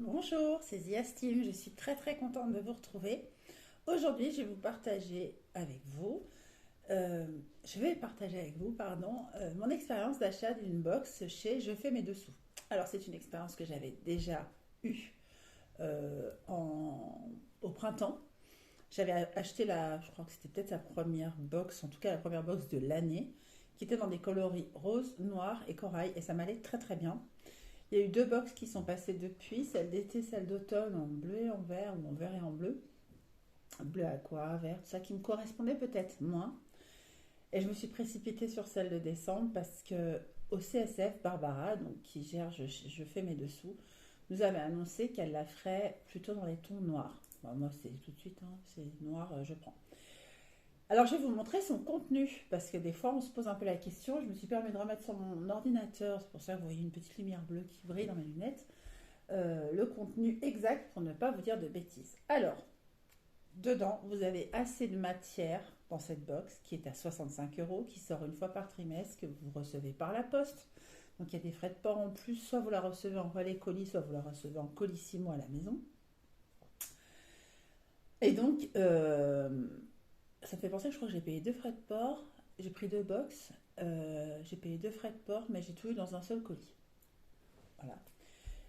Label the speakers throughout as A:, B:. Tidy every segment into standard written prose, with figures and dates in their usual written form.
A: Bonjour, c'est Ziastime, je suis très contente de vous retrouver. Aujourd'hui, je vais vous partager avec vous, euh, je vais partager avec vous, pardon, mon expérience d'achat d'une box chez Je fais mes dessous. Alors, c'est une expérience que j'avais déjà eue euh, en- au printemps. J'avais acheté je crois que c'était peut-être sa première box, en tout cas la première box de l'année, qui était dans des coloris rose, noir et corail, et ça m'allait très bien. Il y a eu deux box qui sont passées depuis, celle d'été, celle d'automne, en bleu et en vert, ou en vert et en bleu. Bleu aqua, vert, tout ça qui me correspondait peut-être moins. Et je me suis précipitée sur celle de décembre parce que au CSF, Barbara, donc qui gère je fais mes dessous, nous avait annoncé qu'elle la ferait plutôt dans les tons noirs. Bon, moi, c'est tout de suite, hein, c'est noir, je prends. Alors, je vais vous montrer son contenu parce que des fois, on se pose un peu la question. Je me suis permis de remettre sur mon ordinateur, c'est pour ça que vous voyez une petite lumière bleue qui brille dans mes lunettes. Le contenu exact pour ne pas vous dire de bêtises. Alors, dedans, vous avez assez de matière dans cette box qui est à 65 euros, qui sort une fois par trimestre, que vous recevez par la poste. Donc il y a des frais de port en plus, soit vous la recevez en relais colis, soit vous la recevez en colissimo à la maison. Et donc, ça me fait penser que je crois que j'ai payé deux frais de port, j'ai pris deux box, j'ai payé deux frais de port, mais j'ai tout eu dans un seul colis. Voilà.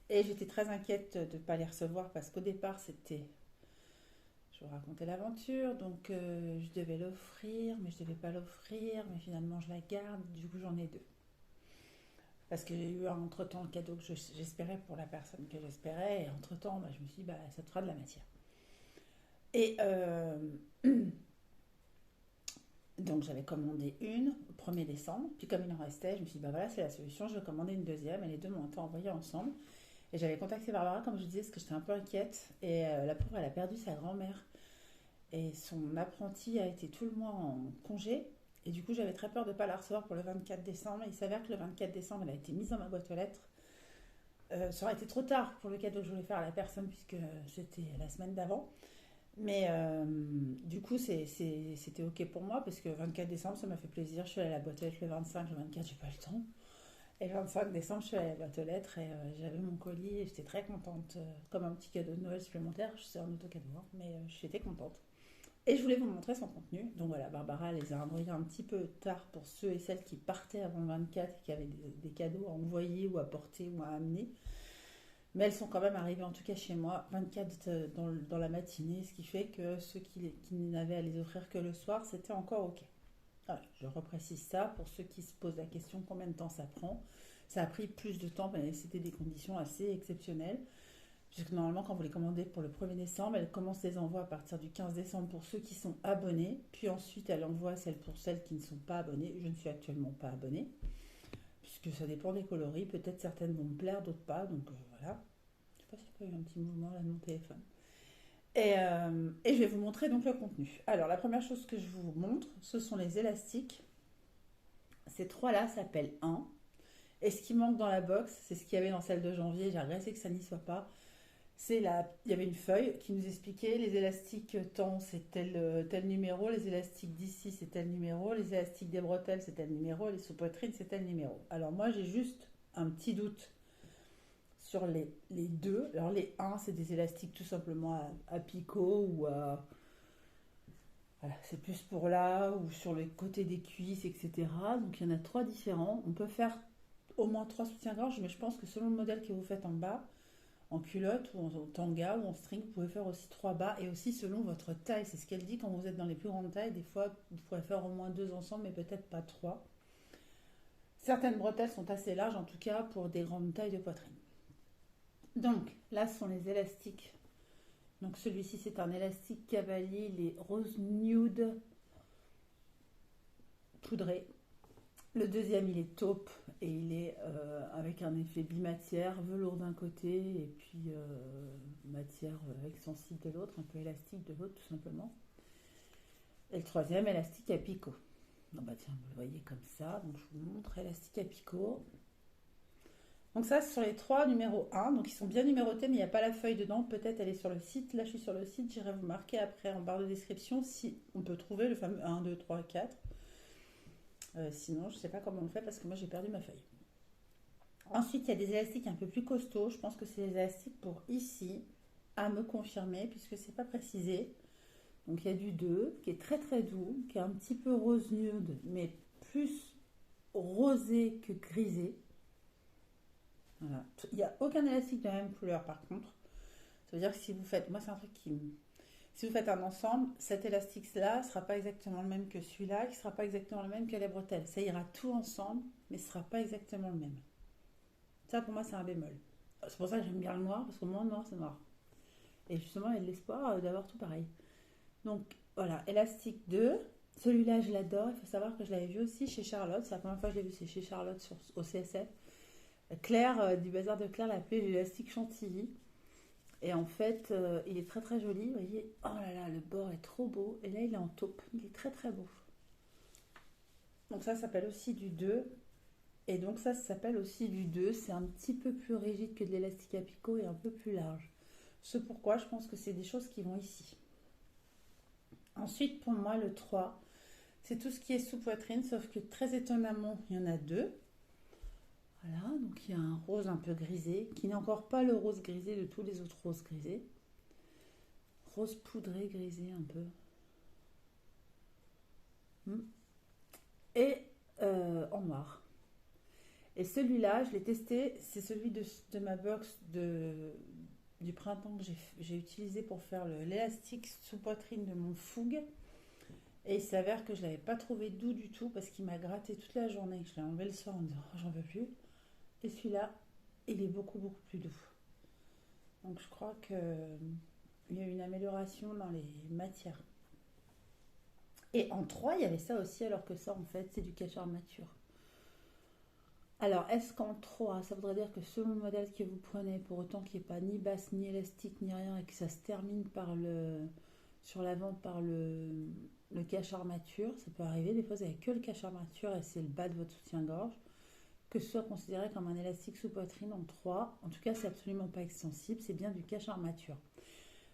A: Et j'étais très inquiète de ne pas les recevoir parce qu'au départ, je vous racontais l'aventure, donc je devais l'offrir, mais je devais pas l'offrir, mais finalement je la garde, du coup j'en ai deux. Parce que j'ai eu entre-temps le cadeau que j'espérais pour la personne que j'espérais, et entre-temps bah, je me suis dit, bah, ça te fera de la matière. Et donc j'avais commandé une au 1er décembre, puis comme il en restait, je me suis dit, bah voilà, c'est la solution, je vais commander une deuxième, et les deux m'ont été envoyées ensemble. Et j'avais contacté Barbara, comme je disais, parce que j'étais un peu inquiète, et la pauvre, elle a perdu sa grand-mère. Et son apprenti a été tout le mois en congé. Et du coup, j'avais très peur de ne pas la recevoir pour le 24 décembre. Il s'avère que le 24 décembre, elle a été mise dans ma boîte aux lettres. Ça aurait été trop tard pour le cadeau que je voulais faire à la personne, puisque c'était la semaine d'avant. Mais du coup, c'était OK pour moi, parce que le 24 décembre, ça m'a fait plaisir. Je suis allée à la boîte aux lettres le 25, le 24, j'ai pas eu le temps. Et le 25 décembre, je suis allée à la boîte aux lettres et j'avais mon colis et j'étais très contente. Comme un petit cadeau de Noël supplémentaire, c'est un auto-cadeau, hein, mais j'étais contente. Et je voulais vous montrer son contenu. Donc voilà, Barbara les a envoyés un petit peu tard pour ceux et celles qui partaient avant le 24 et qui avaient des cadeaux à envoyer ou à porter ou à amener. Mais elles sont quand même arrivées, en tout cas chez moi, 24 dans la matinée, ce qui fait que ceux qui n'avaient à les offrir que le soir, c'était encore OK. Voilà, je reprécise ça pour ceux qui se posent la question combien de temps ça prend. Ça a pris plus de temps, mais c'était des conditions assez exceptionnelles. Puisque normalement, quand vous les commandez pour le 1er décembre, elle commence les envois à partir du 15 décembre pour ceux qui sont abonnés. Puis ensuite, elle envoie celles pour celles qui ne sont pas abonnées. Je ne suis actuellement pas abonnée, puisque ça dépend des coloris. Peut-être certaines vont me plaire, d'autres pas. Donc voilà. Je ne sais pas s'il y a pas eu un petit mouvement là de mon téléphone. Et je vais vous montrer donc le contenu. Alors, la première chose que je vous montre, ce sont les élastiques. Ces trois-là s'appellent 1. Et ce qui manque dans la box, c'est ce qu'il y avait dans celle de janvier. J'ai regretté que ça n'y soit pas. Il y avait une feuille qui nous expliquait les élastiques temps c'est tel numéro, les élastiques d'ici c'est tel numéro, les élastiques des bretelles c'est tel numéro, les sous-poitrines c'est tel numéro. Alors moi j'ai juste un petit doute sur les deux. Alors les 1 c'est des élastiques tout simplement à picot ou à... Voilà, c'est plus pour là ou sur le côté des cuisses, etc. Donc il y en a trois différents. On peut faire au moins trois soutiens-gorge, mais je pense que selon le modèle que vous faites en bas, en culotte ou en tanga ou en string, vous pouvez faire aussi trois bas et aussi selon votre taille. C'est ce qu'elle dit quand vous êtes dans les plus grandes tailles. Des fois, vous pourrez faire au moins deux ensemble, mais peut-être pas trois. Certaines bretelles sont assez larges, en tout cas pour des grandes tailles de poitrine. Donc là, ce sont les élastiques. Donc celui-ci, c'est un élastique cavalier, les rose nude poudré. Le deuxième, il est taupe et il est avec un effet bimatière, velours d'un côté et puis matière avec sensible de l'autre, un peu élastique de l'autre tout simplement. Et le troisième, élastique à picot. Non bah tiens, vous le voyez comme ça, donc je vous montre élastique à picot. Donc ça, ce sont les trois numéros 1, donc ils sont bien numérotés, mais il n'y a pas la feuille dedans, peut-être elle est sur le site. Là je suis sur le site, j'irai vous marquer après en barre de description si on peut trouver le fameux 1, 2, 3, 4. Sinon, je ne sais pas comment on le fait parce que moi j'ai perdu ma feuille. Ensuite, il y a des élastiques un peu plus costauds. Je pense que c'est des élastiques pour ici, à me confirmer, puisque c'est pas précisé. Donc, il y a du 2 qui est très très doux, qui est un petit peu rose nude, mais plus rosé que grisé. Voilà. Il n'y a aucun élastique de la même couleur par contre. Ça veut dire que si vous faites, moi c'est un truc qui me... Si vous faites un ensemble, cet élastique-là ne sera pas exactement le même que celui-là, qui ne sera pas exactement le même que les bretelles. Ça ira tout ensemble, mais ce ne sera pas exactement le même. Ça pour moi c'est un bémol. C'est pour ça que j'aime bien le noir, parce qu'au moins le noir c'est noir. Et justement il y a de l'espoir d'avoir tout pareil. Donc voilà, élastique 2. Celui-là je l'adore, il faut savoir que je l'avais vu aussi chez Charlotte. C'est la première fois que je l'ai vu, c'est chez Charlotte au CSF. Claire du bazar de Claire l'a appelé l'élastique chantilly. Et en fait, il est très très joli. Vous voyez, oh là là, le bord est trop beau. Et là, il est en taupe. Il est très très beau. Donc ça s'appelle aussi du 2. Et donc ça s'appelle aussi du 2. C'est un petit peu plus rigide que de l'élastique à picot et un peu plus large. Ce pourquoi je pense que c'est des choses qui vont ici. Ensuite, pour moi, le 3, c'est tout ce qui est sous poitrine, sauf que très étonnamment, il y en a deux. Voilà, donc il y a un rose un peu grisé, qui n'est encore pas le rose grisé de tous les autres roses grisés. Rose poudré grisé un peu. Et en noir. Et celui-là, je l'ai testé, c'est celui de ma box du printemps que j'ai utilisé pour faire l'élastique sous poitrine de mon fougue. Et il s'avère que je ne l'avais pas trouvé doux du tout parce qu'il m'a gratté toute la journée. Je l'ai enlevé le soir en me disant oh, j'en veux plus. Et celui-là, il est beaucoup beaucoup plus doux. Donc je crois qu'il y a eu une amélioration dans les matières. Et en 3, il y avait ça aussi, alors que ça, en fait, c'est du cachard mature. Alors, est-ce qu'en 3, ça voudrait dire que selon le modèle que vous prenez, pour autant qu'il n'y ait pas ni basse, ni élastique, ni rien, et que ça se termine sur l'avant par le cache armature, ça peut arriver, des fois vous n'avez que le cache armature et c'est le bas de votre soutien-gorge, que ce soit considéré comme un élastique sous poitrine en 3, en tout cas c'est absolument pas extensible, c'est bien du cache armature.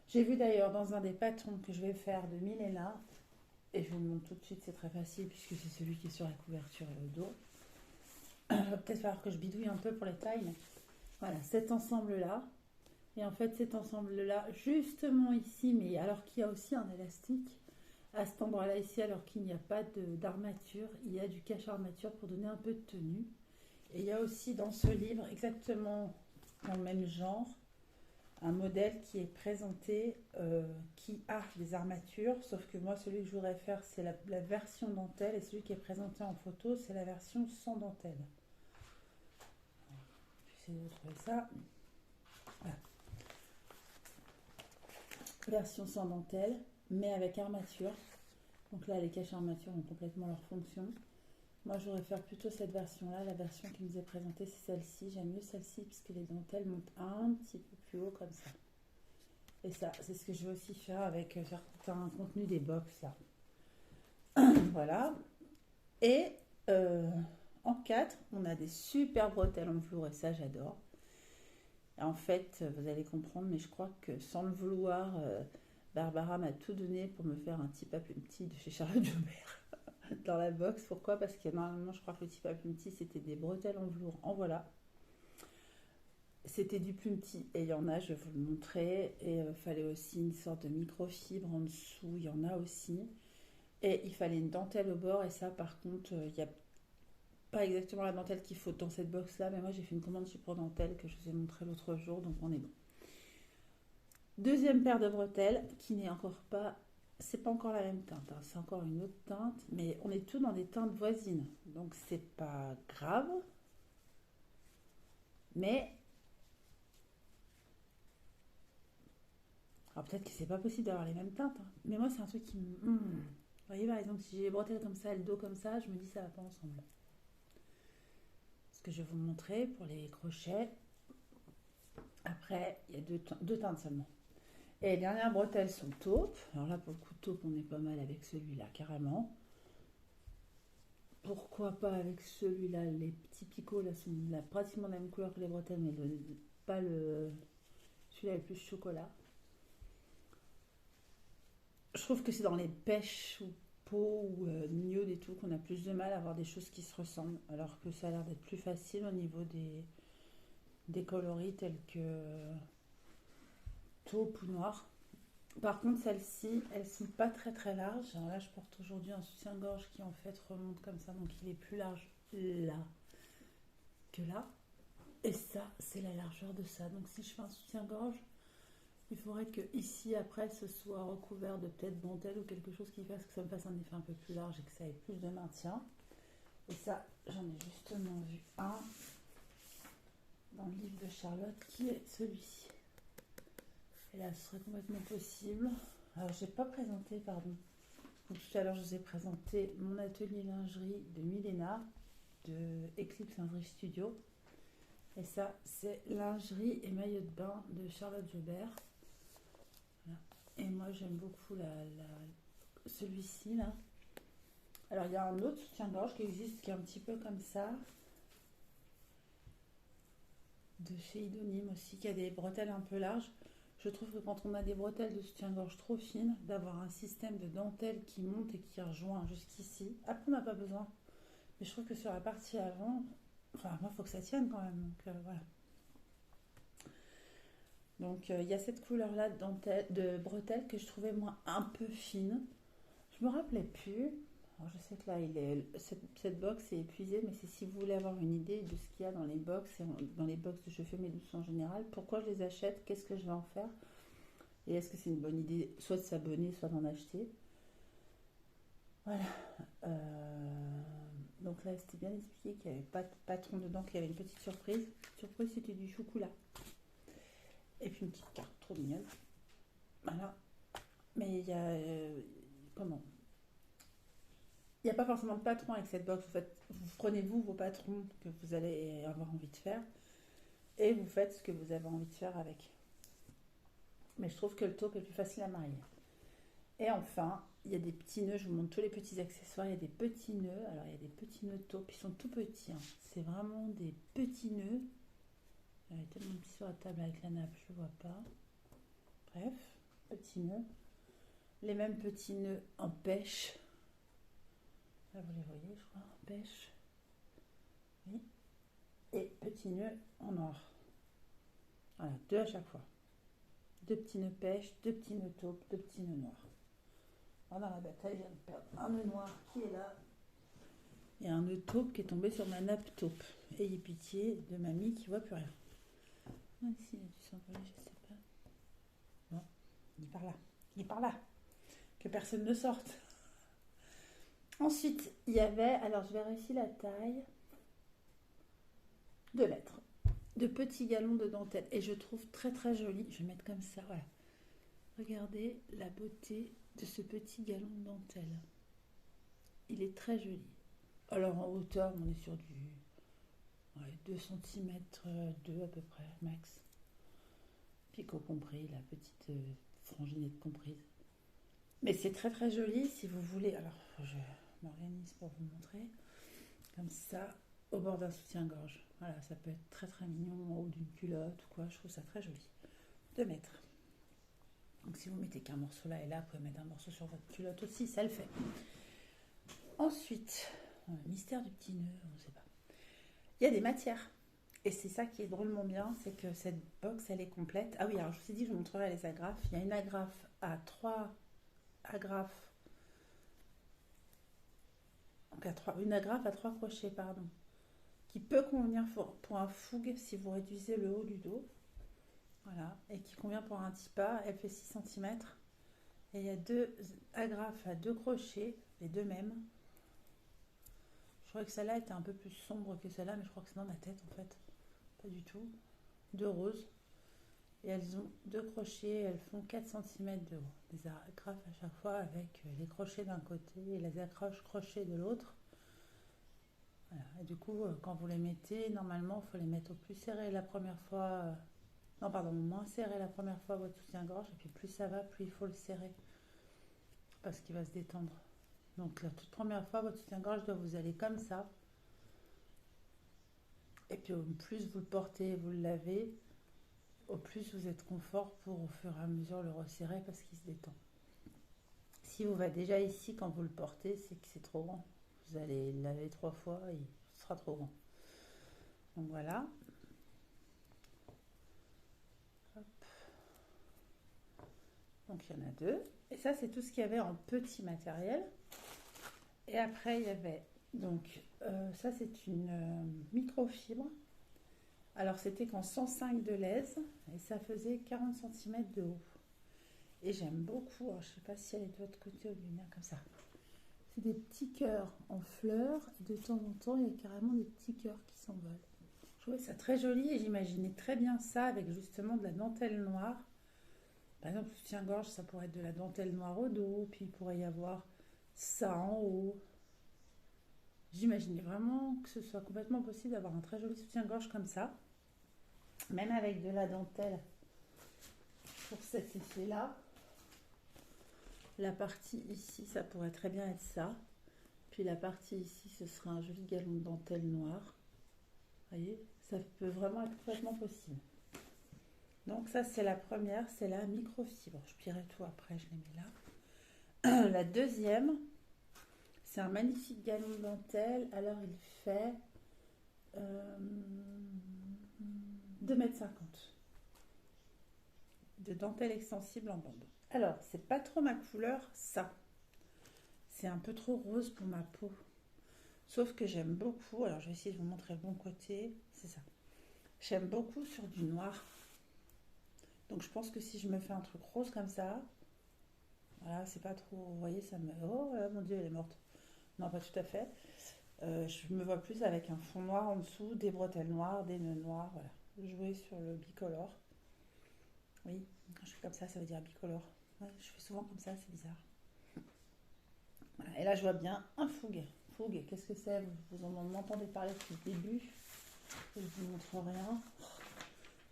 A: J'ai vu d'ailleurs dans un des patrons que je vais faire de Milena, et je vous le montre tout de suite, c'est très facile puisque c'est celui qui est sur la couverture et le dos. Il va peut-être falloir que je bidouille un peu pour les tailles, mais voilà, cet ensemble-là. Et en fait, cet ensemble-là, justement ici, mais alors qu'il y a aussi un élastique, à cet endroit-là ici, alors qu'il n'y a pas d'armature, il y a du cache-armature pour donner un peu de tenue. Et il y a aussi dans ce livre, exactement dans le même genre, un modèle qui est présenté qui a des armatures, sauf que moi, celui que je voudrais faire, c'est la version dentelle, et celui qui est présenté en photo, c'est la version sans dentelle. J'essaie de trouver ça. Voilà. Version sans dentelle, mais avec armature. Donc là, les caches armatures ont complètement leur fonction. Moi, je voudrais faire plutôt cette version-là. La version qui nous est présentée, c'est celle-ci. J'aime mieux celle-ci puisque les dentelles montent un petit peu plus haut comme ça. Et ça, c'est ce que je vais aussi faire avec certains contenus des box là. Voilà. Et en 4, on a des super bretelles en velours et ça, j'adore. En fait, vous allez comprendre, mais je crois que sans le vouloir, Barbara m'a tout donné pour me faire un petit papumti de chez Charlotte Jobert dans la box. Pourquoi? Parce que normalement, je crois que le petit papumti, c'était des bretelles en velours. En voilà. C'était du plumti et il y en a, je vais vous le montrer. Et il fallait aussi une sorte de microfibre en dessous, il y en a aussi. Et il fallait une dentelle au bord et ça, par contre, il n'y a pas exactement la dentelle qu'il faut dans cette box là, mais moi j'ai fait une commande sur dentelle que je vous ai montré l'autre jour, donc on est bon. Deuxième paire de bretelles qui n'est encore pas, c'est pas encore la même teinte, hein, c'est encore une autre teinte, mais on est tous dans des teintes voisines, donc c'est pas grave, mais alors peut-être que c'est pas possible d'avoir les mêmes teintes, hein, mais moi c'est un truc qui me... Vous voyez par exemple si j'ai les bretelles comme ça, le dos comme ça, je me dis ça va pas ensemble. Ce que je vais vous montrer pour les crochets. Après, il y a deux teintes seulement. Et les dernières bretelles sont taupes. Alors là, pour le coup, taupe, on est pas mal avec celui-là, carrément. Pourquoi pas avec celui-là? Les petits picots, là, sont là, pratiquement la même couleur que les bretelles, mais pas le... Celui-là est plus chocolat. Je trouve que c'est dans les pêches ou peaux ou nude et tout qu'on a plus de mal à avoir des choses qui se ressemblent. Alors que ça a l'air d'être plus facile au niveau des coloris tels que taupe ou noir. Par contre, celles-ci, elles sont pas très très larges. Alors là, je porte aujourd'hui un soutien-gorge qui en fait remonte comme ça, donc il est plus large là que là. Et ça, c'est la largeur de ça. Donc si je fais un soutien-gorge, il faudrait que ici, après, ce soit recouvert de peut-être dentelle ou quelque chose qui fasse que ça me fasse un effet un peu plus large et que ça ait plus de maintien. Et ça, j'en ai justement vu un dans le livre de Charlotte qui est celui-ci. Et là, ce serait complètement possible. Alors, je n'ai pas présenté, pardon. Donc, tout à l'heure, je vous ai présenté mon atelier lingerie de Milena, de Eclipse Lingerie Studio. Et ça, c'est lingerie et maillot de bain de Charlotte Jobert. Voilà. Et moi, j'aime beaucoup celui-ci, là. Alors, il y a un autre soutien-gorge qui existe, qui est un petit peu comme ça. De chez Idonym aussi, qui a des bretelles un peu larges. Je trouve que quand on a des bretelles de soutien-gorge trop fines, d'avoir un système de dentelle qui monte et qui rejoint jusqu'ici. Après, on n'a pas besoin. Mais je trouve que sur la partie avant, enfin, moi, il faut que ça tienne quand même. Donc, voilà. Donc, il y a cette couleur-là de bretelle que je trouvais, moi, un peu fine. Je me rappelais plus. Alors, je sais que là, cette box est épuisée, mais c'est si vous voulez avoir une idée de ce qu'il y a dans les box, dans les box de Je fais mes douces en général, pourquoi je les achète, qu'est-ce que je vais en faire, et est-ce que c'est une bonne idée soit de s'abonner, soit d'en acheter. Voilà. Donc là, c'était bien expliqué qu'il n'y avait pas de patron dedans, qu'il y avait une petite surprise. La surprise, c'était du chocolat. Et puis une petite carte trop mignonne. Voilà. Mais il y a... comment Il n'y a pas forcément de patron avec cette box. Vous prenez vos patrons que vous allez avoir envie de faire et vous faites ce que vous avez envie de faire avec. Mais je trouve que le taupe est plus facile à marier. Et enfin, il y a des petits nœuds. Je vous montre tous les petits accessoires. Il y a des petits nœuds. Alors, il y a des petits nœuds taupe. Ils sont tout petits. Hein. C'est vraiment des petits nœuds. Il y a tellement petit sur la table avec la nappe, je ne vois pas. Bref, petits nœuds. Les mêmes petits nœuds en pêche. Là, vous les voyez, je crois, en pêche. Oui. Et petits nœuds en noir. Voilà, 2 à chaque fois. 2 petits nœuds pêche, 2 petits nœuds taupe, 2 petits nœuds noirs. Pendant la bataille, je viens de perdre un nœud noir qui est là. Et un nœud taupe qui est tombé sur ma nappe taupe. Ayez pitié de mamie qui voit plus rien. Ah, ici, il y a du sang collé, je sais pas. Bon, il est par là. Il est par là. Que personne ne sorte. Ensuite, il y avait, alors je vérifie la taille, 2 mètres, de petits galons de dentelle. Et je trouve très très joli. Je vais mettre comme ça, voilà. Regardez la beauté de ce petit galon de dentelle. Il est très joli. Alors en hauteur, on est sur du 2 cm 2 à peu près, max. Picot compris, la petite franginette comprise. Mais c'est très très joli si vous voulez. Alors, je m'organise pour vous montrer. Comme ça, au bord d'un soutien-gorge. Voilà, ça peut être très très mignon en haut d'une culotte ou quoi. Je trouve ça très joli. 2 mètres. Donc si vous mettez qu'un morceau là et là, vous pouvez mettre un morceau sur votre culotte aussi, ça le fait. Ensuite, mystère du petit nœud, on ne sait pas. Il y a des matières. Et c'est ça qui est drôlement bien, c'est que cette box, elle est complète. Ah oui, alors je vous ai dit que je vous montrerai les agrafes. Il y a une agrafe à 3 agrafes. Donc une agrafe à 3 crochets, pardon. Qui peut convenir pour un fougue si vous réduisez le haut du dos. Voilà. Et qui convient pour un tipa. Elle fait 6 cm. Et il y a 2 agrafes à 2 crochets, les deux mêmes. Je crois que celle-là était un peu plus sombre que celle-là, mais je crois que c'est dans ma tête en fait. Pas du tout. 2 roses. Et elles ont 2 crochets, elles font 4 cm de haut. Des agrafes à chaque fois avec les crochets d'un côté et les accroches crochets de l'autre. Voilà. Et du coup, quand vous les mettez, normalement, il faut les mettre au plus serré la première fois. Non, pardon, moins serré la première fois votre soutien-gorge. Et puis plus ça va, plus il faut le serrer. Parce qu'il va se détendre. Donc la toute première fois, votre soutien-gorge doit vous aller comme ça. Et puis au plus vous le portez, vous le lavez, au plus vous êtes confort pour au fur et à mesure le resserrer parce qu'il se détend. Si vous va déjà ici quand vous le portez, c'est que c'est trop grand. Vous allez le laver 3 fois et il sera trop grand. Donc voilà. Donc il y en a deux. Et ça, c'est tout ce qu'il y avait en petit matériel. Et après, il y avait, donc, ça, c'est une microfibre. Alors, c'était qu'en 105 de lèse et ça faisait 40 cm de haut. Et j'aime beaucoup, alors, je ne sais pas si elle est de l'autre côté ou lumière comme ça. C'est des petits cœurs en fleurs et de temps en temps, il y a carrément des petits cœurs qui s'envolent. Je trouvais ça très joli et j'imaginais très bien ça avec justement de la dentelle noire. Par exemple, le soutien-gorge, ça pourrait être de la dentelle noire au dos, puis il pourrait y avoir ça en haut. J'imaginais vraiment que ce soit complètement possible d'avoir un très joli soutien-gorge comme ça, même avec de la dentelle pour cet effet-là. La partie ici, ça pourrait très bien être ça. Puis la partie ici, ce sera un joli galon de dentelle noire. Vous voyez, ça peut vraiment être complètement possible. Donc ça, c'est la première, c'est la microfibre. Je plierai tout après, je les mets là. La deuxième, c'est un magnifique galon de dentelle. Alors, il fait 2,50 m de dentelle extensible en bande. Alors, c'est pas trop ma couleur, ça. C'est un peu trop rose pour ma peau. Sauf que j'aime beaucoup, alors je vais essayer de vous montrer le bon côté, c'est ça. J'aime beaucoup sur du noir. Donc je pense que si je me fais un truc rose comme ça, voilà, c'est pas trop, vous voyez, ça me... Oh mon Dieu, elle est morte. Non, pas tout à fait. Je me vois plus avec un fond noir en dessous, des bretelles noires, des nœuds noirs, voilà. Jouer sur le bicolore. Oui, quand je fais comme ça veut dire bicolore. Ouais, je fais souvent comme ça, c'est bizarre. Voilà. Et là, je vois bien un fougue. Fougue, qu'est-ce que c'est? Vous en entendez parler depuis le début. Je vous montre rien.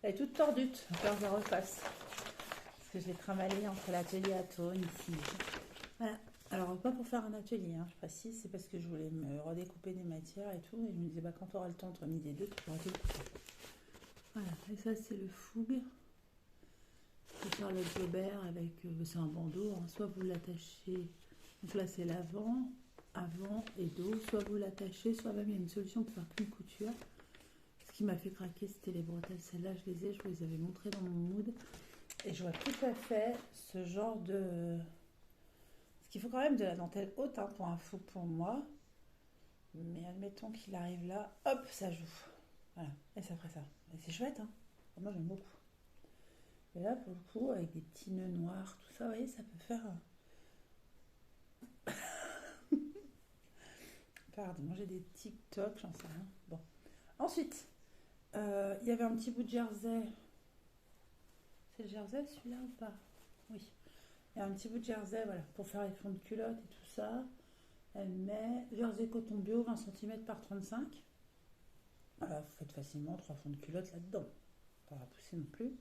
A: Elle est toute tordute, il va falloir que je la refasse. Parce que je l'ai travaillée entre l'atelier à Tône, ici. Voilà. Alors, pas pour faire un atelier, hein, je précise, c'est parce que je voulais me redécouper des matières et tout. Et je me disais, bah, quand tu auras le temps entre midi et deux, tu pourras découper. Voilà, et ça, c'est le fougue. Je vais faire le jobert avec, c'est un bandeau, hein. Soit vous l'attachez, donc là c'est l'avant, avant et dos, soit vous l'attachez, soit même il y a une solution pour faire qu'une couture. Ce qui m'a fait craquer, c'était les bretelles. Celles-là, je les ai, je vous les avais montrées dans mon mood. Et je vois tout à fait ce genre de... Parce qu'il faut quand même de la dentelle haute, hein, pour un fou pour moi. Mais admettons qu'il arrive là, hop, ça joue. Voilà, et ça ferait ça. Et c'est chouette, hein. Moi, j'aime beaucoup. Et là, pour le coup, avec des petits nœuds noirs, tout ça, vous voyez, ça peut faire... Pardon, j'ai des TikTok, j'en sais rien. Bon. Ensuite, il y avait un petit bout de jersey. C'est le jersey celui-là ou pas? Oui. Il y a un petit bout de jersey, voilà, pour faire les fonds de culotte et tout ça. Elle met jersey coton bio 20 cm par 35. Voilà, vous faites facilement 3 fonds de culotte là-dedans. Pas à pousser non plus.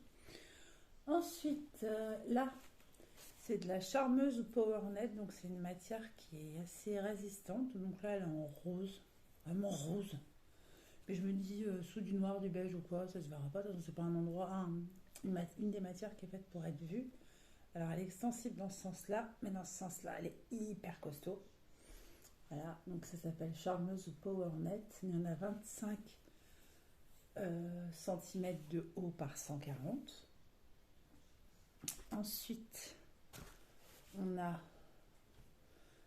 A: Ensuite, là, c'est de la charmeuse ou powernet, donc c'est une matière qui est assez résistante. Donc là, elle est en rose, vraiment rose. Mais je me dis, sous du noir, du beige ou quoi, ça se verra pas. C'est pas un endroit, une des matières qui est faite pour être vue. Alors elle est extensible dans ce sens-là, mais dans ce sens-là, elle est hyper costaud. Voilà, donc ça s'appelle charmeuse ou powernet. Il y en a 25 cm de haut par 140. Ensuite, on a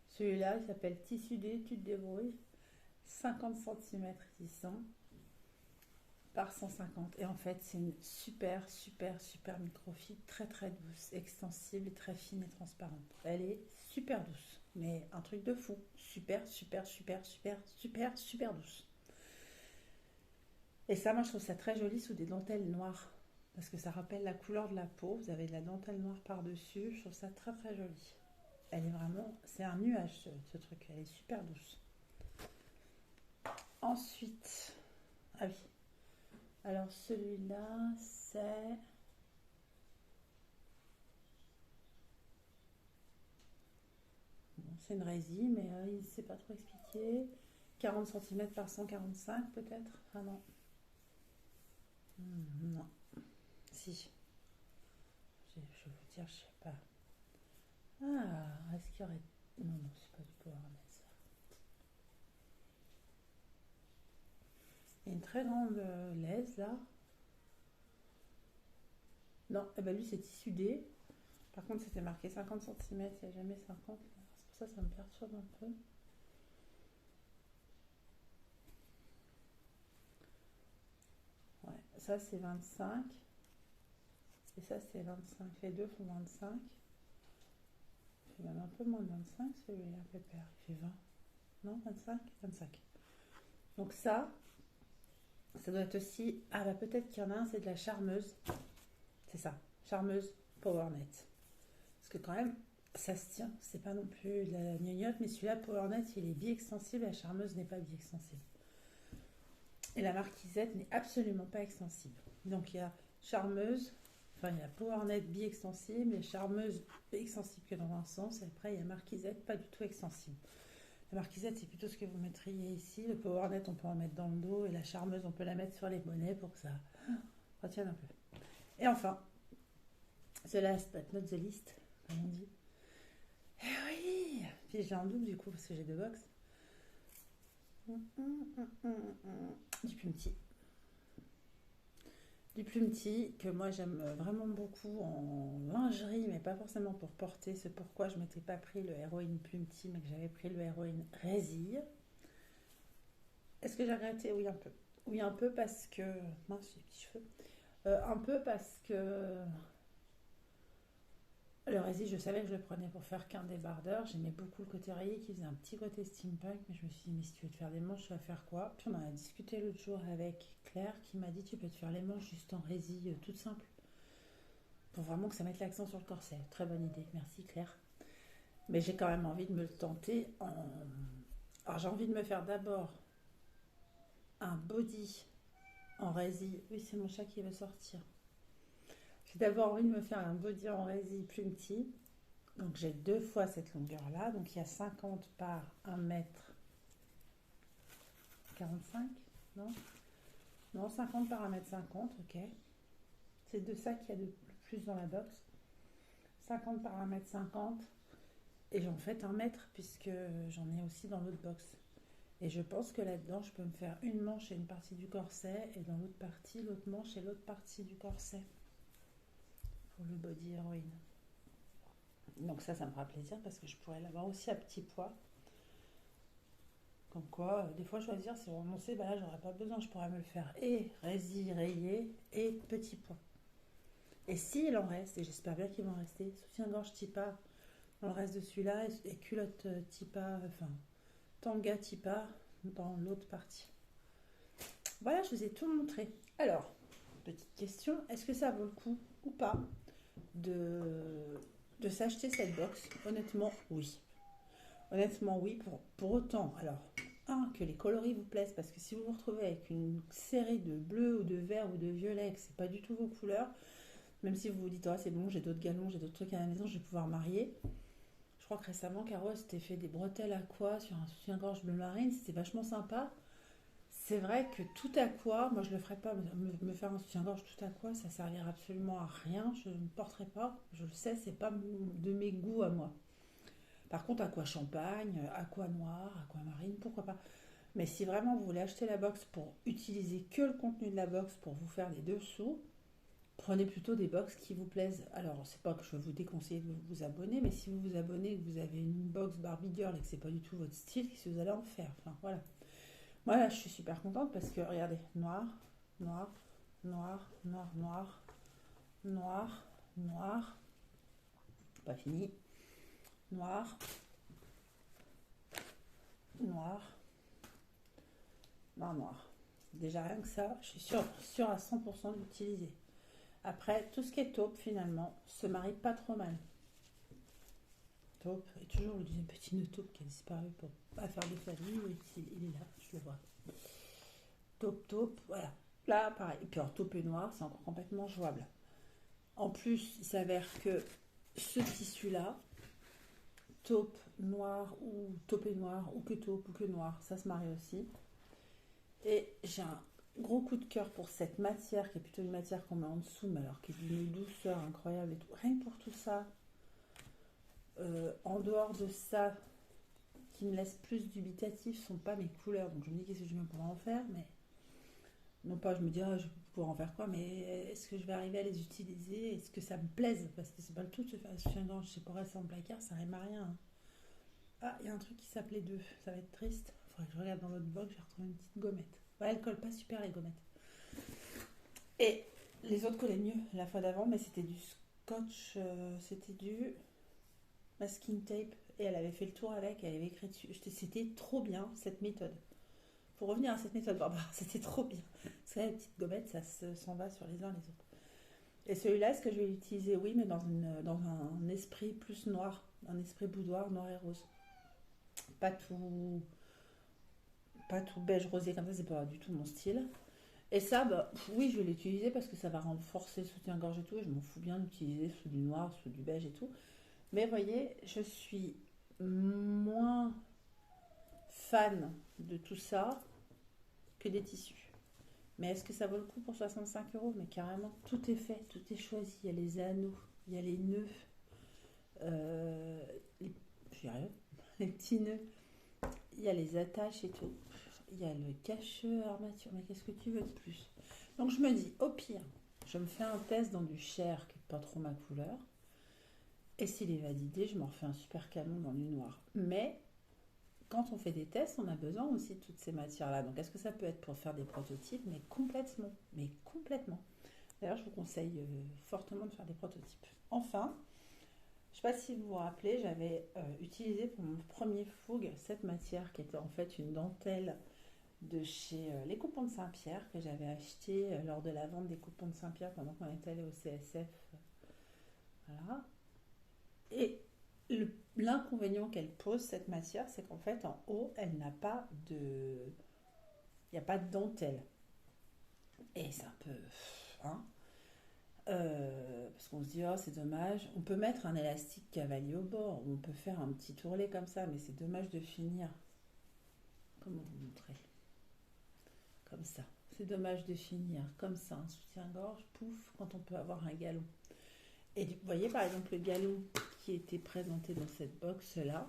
A: celui-là, il s'appelle tissu d'étude des bruits, 50 cm résistant par 150. Et en fait, c'est une super microfibre, très douce, extensible, très fine et transparente. Elle est super douce, mais un truc de fou. Super douce. Et ça, moi, je trouve ça très joli sous des dentelles noires. Parce que ça rappelle la couleur de la peau. Vous avez de la dentelle noire par-dessus. Je trouve ça très joli. Elle est vraiment... C'est un nuage, ce truc. Elle est super douce. Ensuite... Ah oui. Alors, celui-là, c'est... Bon, c'est une résine, mais il ne sait pas trop expliquer. 40 cm par 145, peut-être? Ah non. Non. Si. Je vais vous dire, je sais pas. Ah, est-ce qu'il y aurait... Non, c'est pas du powernet, ça. Il y a une très grande lèse, là. Non, eh ben lui, c'est tissu D. Par contre, c'était marqué 50 centimètres, il n'y a jamais 50. C'est pour ça que ça me perturbe un peu. Ouais, ça c'est 25. Et ça c'est 25. Les deux font 25. Il fait même un peu moins de 25 celui-là, Pépère. Il fait 20. Non, 25. 25. Donc ça doit être aussi... Ah bah peut-être qu'il y en a un, c'est de la charmeuse. C'est ça, charmeuse PowerNet. Parce que quand même, ça se tient. C'est pas non plus de la gnognotte, mais celui-là, PowerNet, il est bi-extensible. La charmeuse n'est pas bi-extensible. Et la marquisette n'est absolument pas extensible. Donc il y a charmeuse, enfin il y a PowerNet bi-extensible et charmeuse extensible que dans un sens. Et après il y a marquisette pas du tout extensible. La marquisette c'est plutôt ce que vous mettriez ici. Le PowerNet on peut en mettre dans le dos et la charmeuse on peut la mettre sur les bonnets pour que ça retienne un peu. Et enfin, the last but not the least, comme on dit. Eh oui. Puis j'ai un double du coup parce que j'ai deux box. Du plumpetit. Du plumpetit que moi j'aime vraiment beaucoup en lingerie, mais pas forcément pour porter. C'est pourquoi je m'étais pas pris le héroïne plumpetit, mais que j'avais pris le héroïne résille. Est-ce que j'ai regretté? Oui, un peu. Oui, un peu parce que... Mince, j'ai des petits cheveux. Un peu parce que... Le résille, je savais que je le prenais pour faire qu'un débardeur. J'aimais beaucoup le côté rayé qui faisait un petit côté steampunk, mais je me suis dit, mais si tu veux te faire des manches, tu vas faire quoi? Puis on en a discuté l'autre jour avec Claire qui m'a dit, tu peux te faire les manches juste en résille, toute simple. Pour vraiment que ça mette l'accent sur le corset. Très bonne idée, merci Claire. Mais j'ai quand même envie de me le tenter en... Alors j'ai envie de me faire d'abord un body en résille. Oui, c'est mon chat qui veut sortir. J'ai d'abord envie de me faire un body en résille plumpetit. Donc j'ai deux fois cette longueur là. Donc il y a 50 par 1 mètre 45. Non, non, 50 par 1 mètre 50, ok. C'est de ça qu'il y a de plus dans la box. 50 par 1 mètre 50. Et j'en fais 1 mètre puisque j'en ai aussi dans l'autre box. Et je pense que là-dedans, je peux me faire une manche et une partie du corset. Et dans l'autre partie, l'autre manche et l'autre partie du corset. Pour le body héroïne. Donc ça me fera plaisir parce que je pourrais l'avoir aussi à petit poids. Comme quoi, des fois choisir, si vous renoncez, bah là j'aurais pas besoin, je pourrais me le faire et résille rayé et petit poids. Et s'il en reste, et j'espère bien qu'il va en rester, soutien-gorge Tipa dans le reste de celui-là et culotte Tipa, enfin tanga Tipa dans l'autre partie. Voilà, je vous ai tout montré. Alors, petite question, est-ce que ça vaut le coup ou pas de s'acheter cette box? Honnêtement, oui. Honnêtement, oui, pour autant. Alors, que les coloris vous plaisent, parce que si vous vous retrouvez avec une série de bleus ou de verts ou de violets, que c'est pas du tout vos couleurs, même si vous vous dites, oh, c'est bon, j'ai d'autres galons, j'ai d'autres trucs à la maison, je vais pouvoir marier. Je crois que récemment, Caro s'était fait des bretelles aqua sur un soutien-gorge bleu marine, c'était vachement sympa. C'est vrai que tout aqua, moi je le ferais pas, me faire un soutien-gorge tout aqua, ça servira absolument à rien, je ne porterai pas, je le sais, c'est pas de mes goûts à moi. Par contre, aqua champagne, aqua noir, aqua marine, pourquoi pas. Mais si vraiment vous voulez acheter la box pour utiliser que le contenu de la box pour vous faire des dessous, prenez plutôt des box qui vous plaisent. Alors, c'est pas que je vais vous déconseiller de vous abonner, mais si vous vous abonnez et que vous avez une box Barbie Girl et que c'est pas du tout votre style, qu'est-ce que vous allez en faire? Enfin, voilà. Moi, là, je suis super contente parce que, regardez, noir, noir, noir, noir, noir, noir, noir, pas fini, noir, noir, noir, noir. Déjà, rien que ça, je suis sûre à 100% de l'utiliser. Après, tout ce qui est taupe, finalement, se marie pas trop mal. Taupe, et toujours le deuxième petit nœud taupe qui a disparu pour pas faire de famille. Oui, il est là, je le vois. Taupe, taupe, voilà. Là, pareil. Et puis, alors, taupe et noir, c'est encore complètement jouable. En plus, il s'avère que ce tissu-là, taupe noir ou taupe et noir, ou que taupe ou que noir, ça se marie aussi. Et j'ai un gros coup de cœur pour cette matière, qui est plutôt une matière qu'on met en dessous, mais alors qui est d'une douceur incroyable et tout. Rien que pour tout ça, en dehors de ça, qui me laisse plus dubitatif, sont pas mes couleurs. Donc je me dis qu'est-ce que je vais pouvoir en faire, mais Non pas, je me dis, ah, je vais pouvoir en faire quoi, mais est-ce que je vais arriver à les utiliser? Est-ce que ça me plaise? Parce que c'est pas le tout de se faire un soutien-gorge, c'est pour rester en placard, ça rime à rien, hein. Ah, il y a un truc qui s'appelait deux, ça va être triste. Faudrait que je regarde dans l'autre box, j'ai retrouvé une petite gommette. Ouais, elle colle pas super les gommettes. Et les autres collaient mieux la fois d'avant, mais c'était du scotch, c'était du masking tape. Et elle avait fait le tour avec, elle avait écrit dessus. C'était trop bien cette méthode. Faut revenir à cette méthode, Barbara, c'était trop bien. Parce que là, les petites gommettes, s'en va sur les uns les autres. Et celui-là, est-ce que je vais l'utiliser? Oui, mais dans un esprit plus noir, un esprit boudoir, noir et rose. Pas tout, pas tout beige rosé comme ça, c'est pas du tout mon style. Et ça, bah, oui, je vais l'utiliser parce que ça va renforcer le soutien-gorge et tout. Et je m'en fous bien d'utiliser sous du noir, sous du beige et tout. Mais vous voyez, je suis moins fan de tout ça que des tissus. Mais est-ce que ça vaut le coup pour 65 €? Mais carrément, tout est fait, tout est choisi. Il y a les anneaux, il y a les nœuds, euh, les, j'y arrive, les petits nœuds, il y a les attaches et tout. Il y a le cache armature. Mais qu'est-ce que tu veux de plus? Donc je me dis, au pire, je me fais un test dans du chair qui n'est pas trop ma couleur. Et s'il est validé, je m'en refais un super canon dans du noir. Mais quand on fait des tests, on a besoin aussi de toutes ces matières-là. Donc, est-ce que ça peut être pour faire des prototypes? Mais complètement. Mais complètement. D'ailleurs, je vous conseille fortement de faire des prototypes. Enfin, je ne sais pas si vous vous rappelez, j'avais utilisé pour mon premier fougue cette matière qui était en fait une dentelle de chez Les Coupons de Saint-Pierre que j'avais acheté lors de la vente des Coupons de Saint-Pierre pendant qu'on était allé au CSF. Voilà. Et l'inconvénient qu'elle pose, cette matière, c'est qu'en fait, en haut, elle n'a pas de... Il n'y a pas de dentelle. Et c'est un peu... Hein, parce qu'on se dit, oh, c'est dommage. On peut mettre un élastique cavalier au bord, ou on peut faire un petit tourlet comme ça, mais c'est dommage de finir. Comment vous montrer? Comme ça. C'est dommage de finir comme ça, un soutien-gorge, pouf, quand on peut avoir un galon. Et vous voyez, par exemple, le galon qui était présenté dans cette box-là,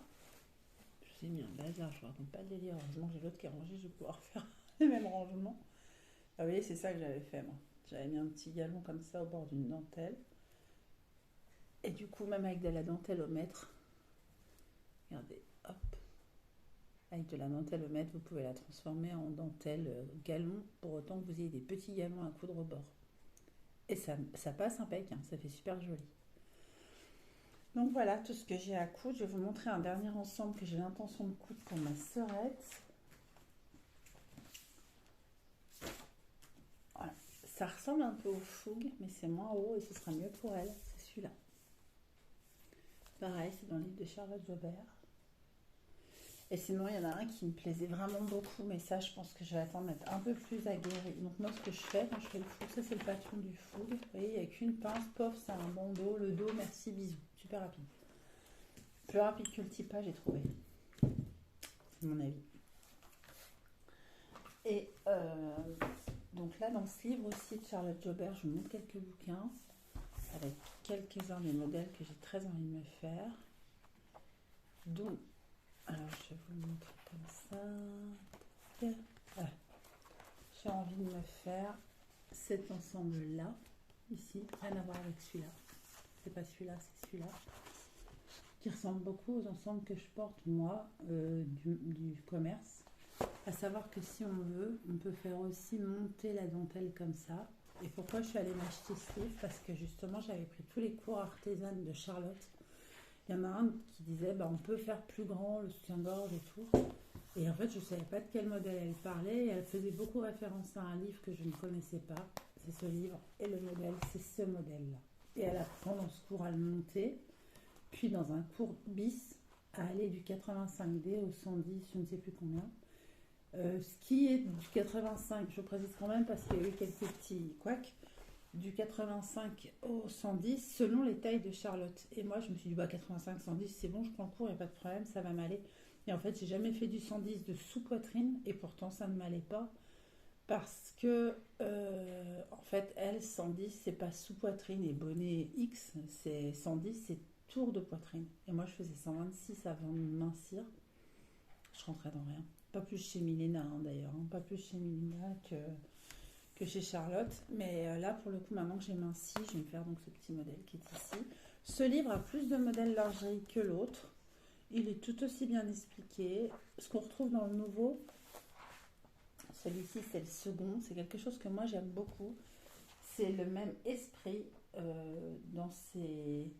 A: je vous ai mis un bazar, je ne raconte pas le délire. Heureusement que j'ai l'autre qui est rangé, je vais pouvoir faire les mêmes rangements. Ah, vous voyez, c'est ça que j'avais fait, moi. J'avais mis un petit galon comme ça au bord d'une dentelle. Et du coup, même avec de la dentelle au mètre, regardez, hop, avec de la dentelle au mètre, vous pouvez la transformer en dentelle galon, pour autant que vous ayez des petits galons à coudre au bord. Et ça passe impec, hein, ça fait super joli. Donc voilà tout ce que j'ai à coudre. Je vais vous montrer un dernier ensemble que j'ai l'intention de coudre pour ma sœurette. Voilà. Ça ressemble un peu au fougue, mais c'est moins haut et ce sera mieux pour elle. C'est celui-là. Pareil, c'est dans le livre de Charlotte Jobert. Et sinon, il y en a un qui me plaisait vraiment beaucoup, mais ça, je pense que je vais attendre d'être un peu plus aguerrie. Donc moi, ce que je fais quand je fais le fougue, ça c'est le patron du fougue. Vous voyez, il n'y a qu'une pince, pof, c'est un bandeau. Le dos, merci, bisous. Super rapide. Plus rapide que le typage, j'ai trouvé. C'est mon avis. Et donc là, dans ce livre aussi de Charlotte Jobert, je vous montre quelques bouquins avec quelques-uns des modèles que j'ai très envie de me faire. Donc, alors je vais vous le montrer comme ça. Voilà. J'ai envie de me faire cet ensemble-là, ici, rien à voir avec celui-là. C'est pas celui-là, c'est celui-là. Qui ressemble beaucoup aux ensembles que je porte moi du commerce. À savoir que si on veut, on peut faire aussi monter la dentelle comme ça. Et pourquoi je suis allée m'acheter ce livre? Parce que justement, j'avais pris tous les cours artisanes de Charlotte. Il y en a un qui disait, bah, on peut faire plus grand, le soutien-gorge et tout. Et en fait, je ne savais pas de quel modèle elle parlait. Et elle faisait beaucoup référence à un livre que je ne connaissais pas. C'est ce livre. Et le modèle, c'est ce modèle-là. Et elle apprend dans ce cours à le monter. Puis dans un cours bis, à aller du 85D au 110, je ne sais plus combien. Ce qui est du 85, je précise quand même parce qu'il y a eu quelques petits couacs, du 85 au 110 selon les tailles de Charlotte. Et moi je me suis dit, bah 85-110 c'est bon, je prends le cours, il n'y a pas de problème, ça va m'aller. Et en fait j'ai jamais fait du 110 de sous-poitrine et pourtant ça ne m'allait pas parce que en fait elle 110 c'est pas sous-poitrine et bonnet X, c'est 110 c'est tour de poitrine. Et moi je faisais 126 avant de mincir, je rentrais dans rien. Pas plus chez Milena d'ailleurs, hein. Pas plus chez Milena que chez Charlotte. Mais là, pour le coup, maintenant que j'ai minci, je vais me faire donc ce petit modèle qui est ici. Ce livre a plus de modèles lingerie que l'autre. Il est tout aussi bien expliqué. Ce qu'on retrouve dans le nouveau, celui-ci, c'est le second. C'est quelque chose que moi, j'aime beaucoup. C'est le même esprit dans ces...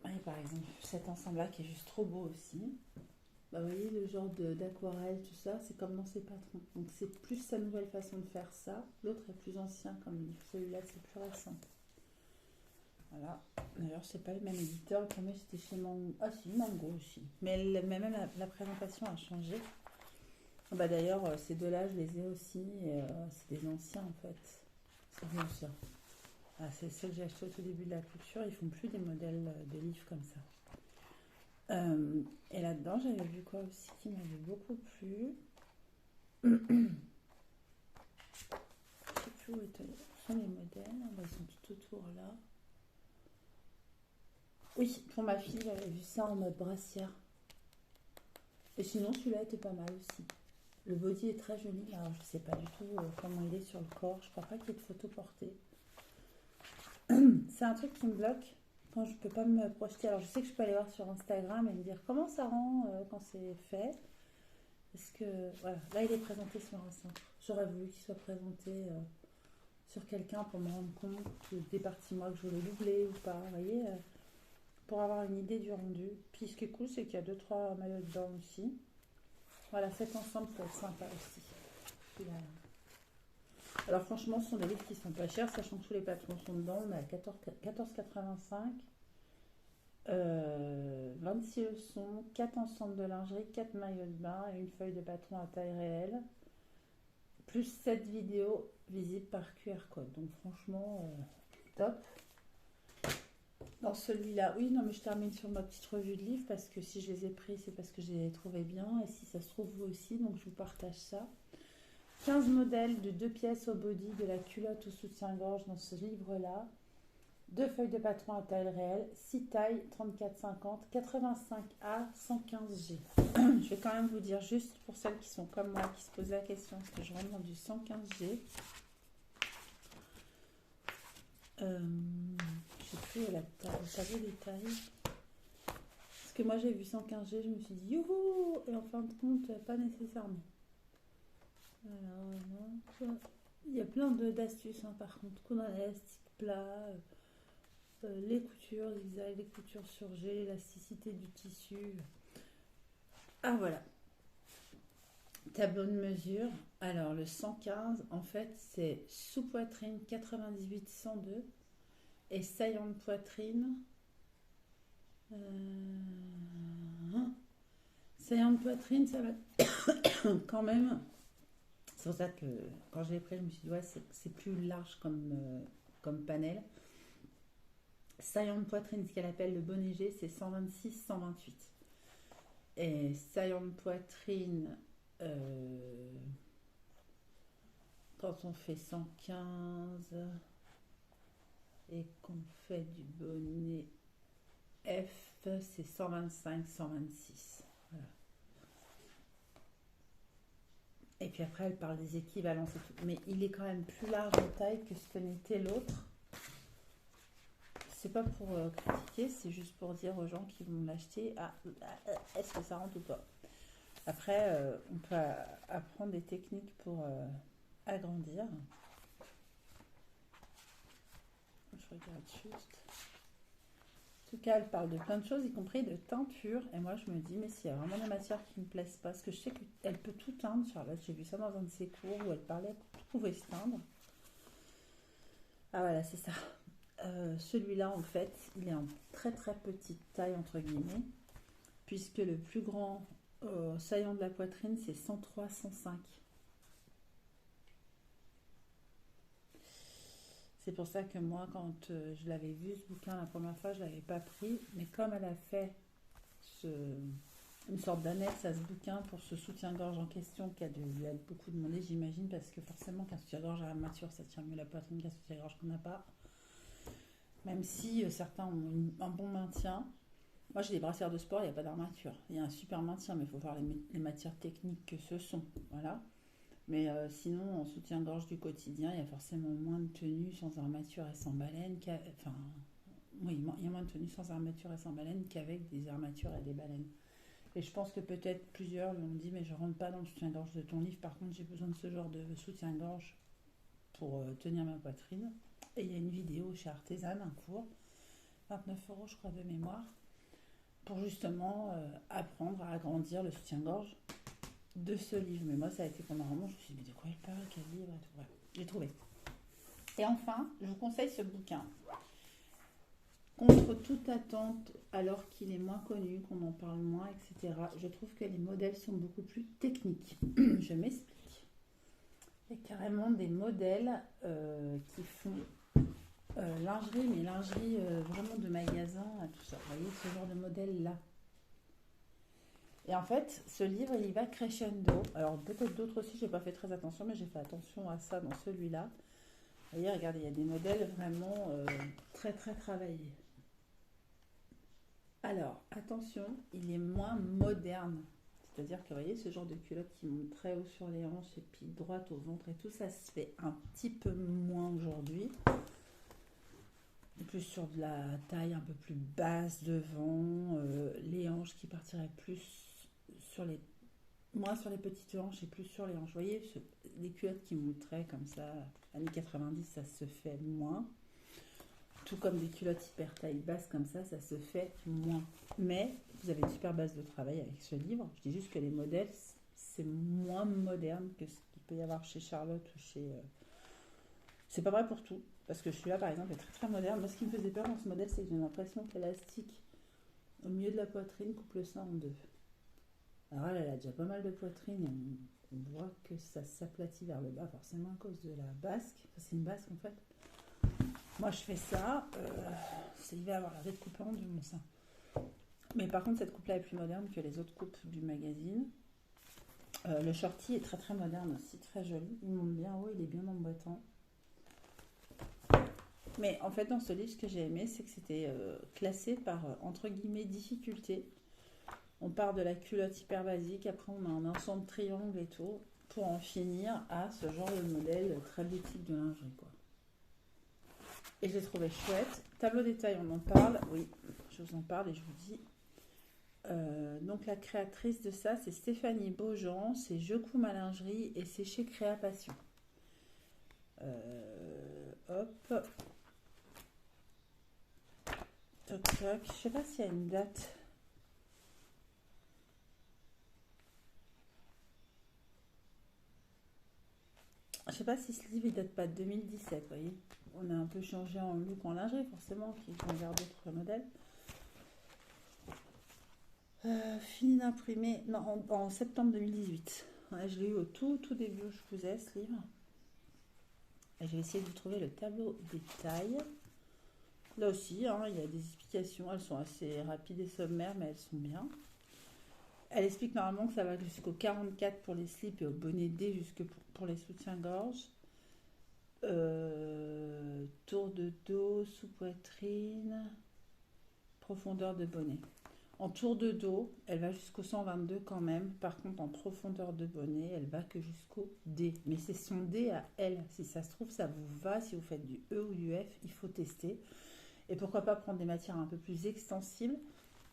A: Et par exemple, cet ensemble-là qui est juste trop beau aussi. Bah, vous voyez, le genre d'aquarelle, tout ça, c'est comme dans ses patrons. Donc c'est plus sa nouvelle façon de faire ça. L'autre est plus ancien comme livre. Celui-là, c'est plus récent. Voilà. D'ailleurs, c'est pas le même éditeur. Le premier, c'était chez Mango. Ah si, Mango aussi. Mais même la présentation a changé. Bah, d'ailleurs, ces deux-là, je les ai aussi. C'est des anciens, en fait. C'est des anciens. Ah, c'est ceux que j'ai achetés au tout début de la culture. Ils font plus des modèles de livres comme ça. Et là-dedans, j'avais vu quoi aussi qui m'avait beaucoup plu. Je sais plus où sont les modèles. Ils sont tout autour là. Oui, pour ma fille, j'avais vu ça en mode brassière. Et sinon, celui-là était pas mal aussi. Le body est très joli. Alors, je sais pas du tout comment il est sur le corps. Je crois pas qu'il y ait de photos portées. C'est un truc qui me bloque quand je peux pas me projeter. Alors, je sais que je peux aller voir sur Instagram et me dire comment ça rend quand c'est fait. Parce que, voilà, là, il est présenté sur un centre. J'aurais voulu qu'il soit présenté sur quelqu'un pour me rendre compte des parties, moi, que je voulais doubler ou pas. Vous voyez, pour avoir une idée du rendu. Puis, ce qui est cool, c'est qu'il y a 2-3 maillots de bain aussi. Voilà, cet ensemble peut être sympa aussi. Celui-là. Alors, franchement, ce sont des livres qui sont pas chers, sachant que tous les patrons sont dedans. On est à 14,85. 26 leçons, 4 ensembles de lingerie, 4 maillots de bain et une feuille de patron à taille réelle, plus 7 vidéos visibles par QR code. Donc franchement, top. Dans celui-là, oui, non mais je termine sur ma petite revue de livres parce que si je les ai pris, c'est parce que je les ai trouvés bien et si ça se trouve vous aussi, donc je vous partage ça. 15 modèles de 2 pièces au body, de la culotte au soutien-gorge dans ce livre-là. 2 feuilles de patron à taille réelle, 6 tailles, 34,50, 85A, 115G. Je vais quand même vous dire, juste pour celles qui sont comme moi, qui se posent la question, est-ce que je rentre dans du 115G? Je ne sais plus le tableau des tailles. Parce que moi j'ai vu 115G, je me suis dit youhou! Et en fin de compte, pas nécessairement. Alors, il y a plein d'astuces par contre. Coudre en élastique plat. Les coutures zigzag, les coutures sur G, l'élasticité du tissu. Ah voilà. Tableau de mesure. Alors le 115, en fait, c'est sous-poitrine 98-102 et saillant de poitrine. Saillant de poitrine, ça va quand même. C'est pour ça que quand je l'ai pris, je me suis dit, ouais, c'est plus large comme panel. Saillant de poitrine, ce qu'elle appelle le bonnet G, c'est 126-128. Et saillant de poitrine, quand on fait 115 et qu'on fait du bonnet F, c'est 125-126. Voilà. Et puis après, elle parle des équivalences et tout. Mais il est quand même plus large en taille que ce que n'était l'autre. C'est pas pour critiquer, c'est juste pour dire aux gens qui vont l'acheter, est-ce que ça rentre ou pas. Après, on peut apprendre des techniques pour agrandir. Je regarde juste. En tout cas, elle parle de plein de choses, y compris de teinture. Et moi, je me dis, mais s'il y a vraiment des matières qui ne me plaisent pas, parce que je sais qu'elle peut tout teindre, Charlotte. J'ai vu ça dans un de ses cours où elle parlait que tout pouvait se teindre. Ah voilà, c'est ça. Celui-là, en fait, il est en très très petite taille, entre guillemets, puisque le plus grand saillant de la poitrine, c'est 103-105. C'est pour ça que moi, quand je l'avais vu, ce bouquin, la première fois, je ne l'avais pas pris. Mais comme elle a fait une sorte d'annexe à ce bouquin pour ce soutien-gorge en question, qui a dû lui a beaucoup demandé, j'imagine, parce que forcément, qu'un soutien-gorge à armature, ça tient mieux la poitrine qu'un soutien-gorge qu'on n'a pas. Même si certains ont un bon maintien. Moi, j'ai des brassières de sport, il n'y a pas d'armature. Il y a un super maintien, mais il faut voir les matières techniques que ce sont. Voilà. Mais sinon, en soutien-gorge du quotidien, il y a forcément moins de tenues sans armature et sans baleine. Enfin, oui, il y a moins de tenues sans armature et sans baleine qu'avec des armatures et des baleines. Et je pense que peut-être plusieurs lui ont dit, mais je rentre pas dans le soutien-gorge de ton livre. Par contre, j'ai besoin de ce genre de soutien-gorge pour tenir ma poitrine. Et il y a une vidéo chez Artisan, un cours, 29 € je crois de mémoire, pour justement apprendre à agrandir le soutien-gorge de ce livre. Mais moi, ça a été pendant un moment, je me suis dit, mais de quoi il parle, quel livre et tout. Voilà, j'ai trouvé. Et enfin, je vous conseille ce bouquin. Contre toute attente, alors qu'il est moins connu, qu'on en parle moins, etc., je trouve que les modèles sont beaucoup plus techniques. Je m'explique. Il y a carrément des modèles qui font lingerie, mais lingerie vraiment de magasin, tout ça. Vous voyez, ce genre de modèle-là. Et en fait, ce livre, il y va crescendo. Alors, peut-être d'autres aussi, j'ai pas fait très attention, mais j'ai fait attention à ça dans celui-là. Vous voyez, regardez, il y a des modèles vraiment très, très travaillés. Alors, attention, il est moins moderne. C'est-à-dire que, vous voyez, ce genre de culotte qui monte très haut sur les hanches et puis droite au ventre et tout, ça se fait un petit peu moins aujourd'hui. Plus sur de la taille un peu plus basse devant, les hanches qui partiraient plus sur les... moins sur les petites hanches et plus sur les hanches. Vous voyez, les culottes qui monteraient comme ça, années 90, ça se fait moins. Tout comme des culottes hyper taille basse comme ça se fait moins. Mais vous avez une super base de travail avec ce livre. Je dis juste que les modèles, c'est moins moderne que ce qu'il peut y avoir chez Charlotte ou chez... C'est pas vrai pour tout. Parce que celui-là, par exemple, est très très moderne. Moi, ce qui me faisait peur dans ce modèle, c'est que j'ai l'impression que l'élastique au milieu de la poitrine coupe le sein en deux. Alors elle a déjà pas mal de poitrine et on voit que ça s'aplatit vers le bas, forcément à cause de la basque. Enfin, c'est une basque en fait. Moi, je fais ça. Il va avoir l'air d'être coupé en deux, mon sein. Mais par contre, cette coupe-là est plus moderne que les autres coupes du magazine. Le shorty est très très moderne aussi, très joli. Il monte bien haut, il est bien emboîtant. Mais en fait, dans ce livre, ce que j'ai aimé, c'est que c'était classé par, entre guillemets, difficulté. On part de la culotte hyper basique, après on a un ensemble triangle et tout, pour en finir à ce genre de modèle très boutique de lingerie, quoi. Et je l'ai trouvé chouette. Tableau détail, on en parle. Oui, je vous en parle et je vous dis. Donc la créatrice de ça, c'est Stéphanie Beaujean, c'est Je couds ma lingerie et c'est chez Créa Passion. Hop. Toc toc. Je sais pas s'il y a une date. Je sais pas si ce livre il date pas de 2017, vous voyez. On a un peu changé en look en lingerie, forcément, qui vont vers d'autres modèles. Fini d'imprimer, non, en septembre 2018. Ouais, je l'ai eu au tout début, je vous ai ce livre. Et je vais essayer de vous trouver le tableau détail. Là aussi, hein, il y a des explications, elles sont assez rapides et sommaires, mais elles sont bien. Elle explique normalement que ça va jusqu'au 44 pour les slips et au bonnet D jusque pour les soutiens-gorge. Tour de dos, sous-poitrine, profondeur de bonnet. En tour de dos, elle va jusqu'au 122 quand même. Par contre, en profondeur de bonnet, elle va que jusqu'au D. Mais c'est son D à elle. Si ça se trouve, ça vous va. Si vous faites du E ou du F, il faut tester. Et pourquoi pas prendre des matières un peu plus extensibles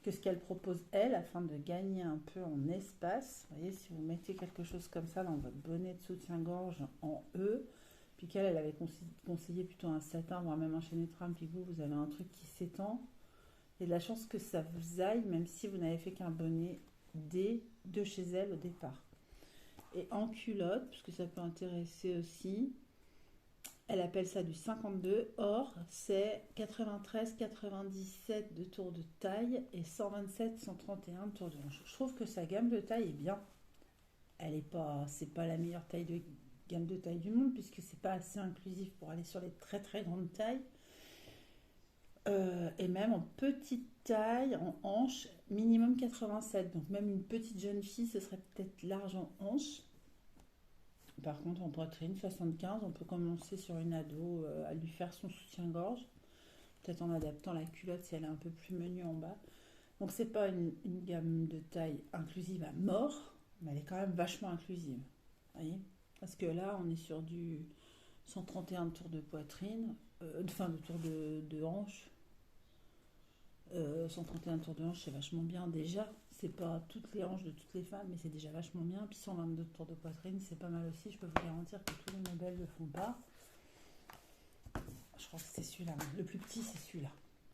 A: que ce qu'elle propose elle, afin de gagner un peu en espace. Vous voyez, si vous mettez quelque chose comme ça dans votre bonnet de soutien-gorge en E, puis qu'elle, elle avait conseillé plutôt un satin, voire même un chaîné de trame, puis vous avez un truc qui s'étend, il y a de la chance que ça vous aille, même si vous n'avez fait qu'un bonnet D de chez elle au départ. Et en culotte, puisque ça peut intéresser aussi, elle appelle ça du 52. Or, c'est 93-97 de tour de taille et 127-131 de tour de hanche. Je trouve que sa gamme de taille est bien. Elle est pas, c'est pas la meilleure gamme de taille du monde, puisque c'est pas assez inclusif pour aller sur les très très grandes tailles. Et même en petite taille, en hanche, minimum 87. Donc même une petite jeune fille, ce serait peut-être large en hanche. Par contre, en poitrine, 75, on peut commencer sur une ado à lui faire son soutien-gorge. Peut-être en adaptant la culotte si elle est un peu plus menue en bas. Donc c'est pas une gamme de taille inclusive à mort, mais elle est quand même vachement inclusive. Vous voyez ? Parce que là, on est sur du 131 de tour de poitrine, enfin de tour de hanche. 131 tours de hanche, c'est vachement bien déjà. C'est pas toutes les hanches de toutes les femmes, mais c'est déjà vachement bien. Puis 122 tours de poitrine, c'est pas mal aussi. Je peux vous garantir que tous les modèles ne le font pas. Je crois que c'est celui-là. Le plus petit, c'est celui-là.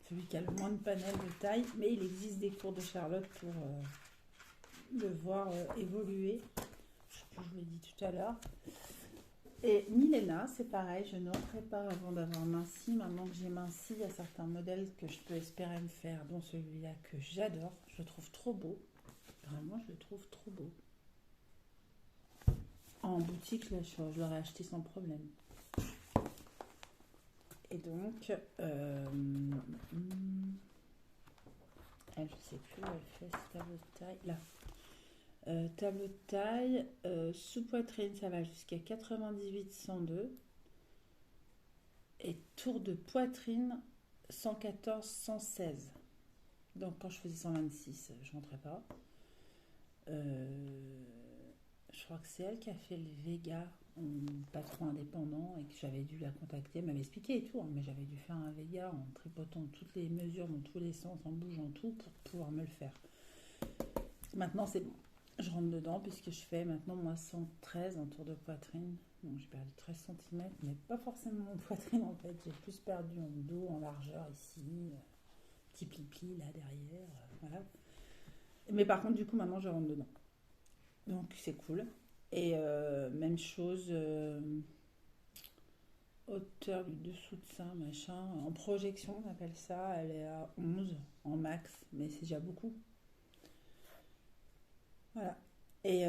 A: Celui qui a le moins de panel de taille. Mais il existe des cours de Charlotte pour le voir évoluer. Je sais plus, je vous l'ai dit tout à l'heure. Et Milena, c'est pareil, je n'entrerai pas avant d'avoir minci. Maintenant que j'ai minci, il y a certains modèles que je peux espérer me faire, dont celui-là que j'adore. Je le trouve trop beau. Vraiment, je le trouve trop beau. En boutique, là, je l'aurais acheté sans problème. Et donc, elle, je sais plus où elle fait ce tableau de taille. Là. Tableau de taille, sous poitrine, ça va jusqu'à 98-102. Et tour de poitrine, 114-116. Donc quand je faisais 126, je rentrais pas. Je crois que c'est elle qui a fait le Vega en patron indépendant et que j'avais dû la contacter. Elle m'avait expliqué et tout, hein, mais j'avais dû faire un Vega en tripotant toutes les mesures dans tous les sens, en bougeant tout pour pouvoir me le faire. Maintenant, c'est bon. Je rentre dedans puisque je fais maintenant moi 113 en tour de poitrine. Bon, j'ai perdu 13 cm, mais pas forcément en poitrine en fait. J'ai plus perdu en dos, en largeur ici, petit pli-pli là derrière, voilà. Mais par contre, du coup, maintenant je rentre dedans. Donc c'est cool. Et même chose, hauteur du dessous de sein, machin. En projection, on appelle ça. Elle est à 11 en max, mais c'est déjà beaucoup. Voilà. Et